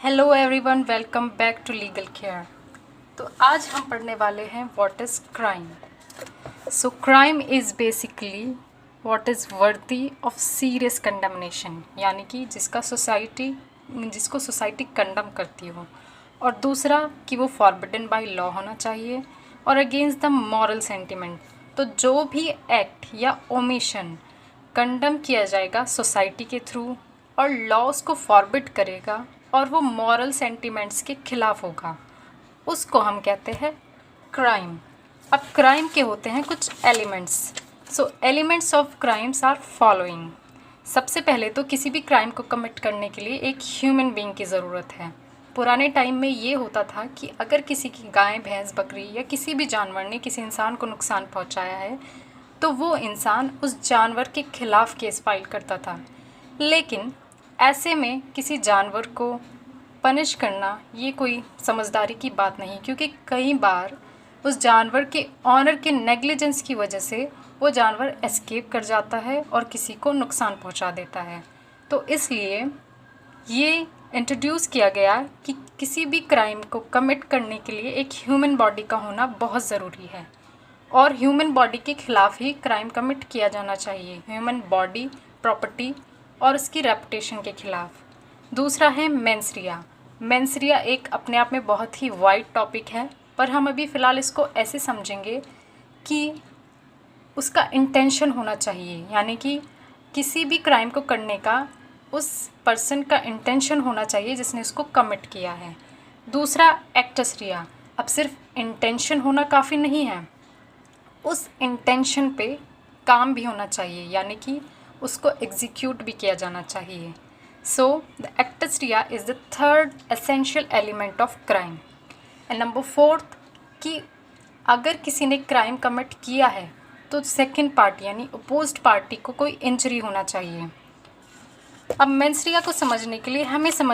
Hello everyone, welcome back to legal care. तो आज हम पढ़ने वाले हैं what is crime. So crime is basically what is worthy of serious condemnation, यानी कि जिसको सोसाइटी कंडम करती हो, और दूसरा कि वो फॉरबिडन बाय लॉ होना चाहिए और अगेंस्ट द मॉरल सेंटिमेंट। तो जो भी एक्ट या ओमिशन कंडम किया जाएगा सोसाइटी के थ्रू और लॉ उसको फॉरबिड करेगा और वो मॉरल सेंटिमेंट्स के खिलाफ होगा, उसको हम कहते हैं क्राइम। अब क्राइम के होते हैं कुछ elements. So elements of crimes are following. सबसे पहले तो किसी भी क्राइम को कमिट करने के लिए एक ह्यूमन बीइंग की ज़रूरत है। पुराने टाइम में ये होता था कि अगर किसी की गाय, भैंस, बकरी या किसी भी जानवर ने किसी इंसान को नुकसान पहुंचाया है तो वो इंसान उस जानवर के खिलाफ केस फाइल करता था। लेकिन ऐसे में किसी जानवर को पनिश करना ये कोई समझदारी की बात नहीं, क्योंकि कई बार उस जानवर के ऑनर के नेग्लिजेंस की वजह से वो जानवर एस्केप कर जाता है और किसी को नुकसान पहुंचा देता है। तो इसलिए ये इंट्रोड्यूस किया गया कि किसी भी क्राइम को कमिट करने के लिए एक ह्यूमन बॉडी का होना बहुत ज़रूरी है और ह्यूमन बॉडी के खिलाफ ही क्राइम कमिट किया जाना चाहिए, ह्यूमन बॉडी, प्रॉपर्टी और उसकी रेपुटेशन के खिलाफ। दूसरा है मेंसरिया। मेंसरिया एक अपने आप में बहुत ही वाइड टॉपिक है, पर हम अभी फ़िलहाल इसको ऐसे समझेंगे कि उसका इंटेंशन होना चाहिए, यानी कि किसी भी क्राइम को करने का उस पर्सन का इंटेंशन होना चाहिए जिसने उसको कमिट किया है। दूसरा एक्टसरिया। अब सिर्फ इंटेंशन होना काफ़ी नहीं है, उस इंटेंशन पे काम भी होना चाहिए, यानी कि उसको एग्जीक्यूट भी किया जाना चाहिए। So the actus reus is the third essential element of crime. And number fourth कि अगर किसी ने क्राइम कमिट किया है तो सेकंड पार्टी यानी अपोज्ड पार्टी को कोई इंजरी होना चाहिए। अब मेंस रिया को समझने के लिए हमें समझ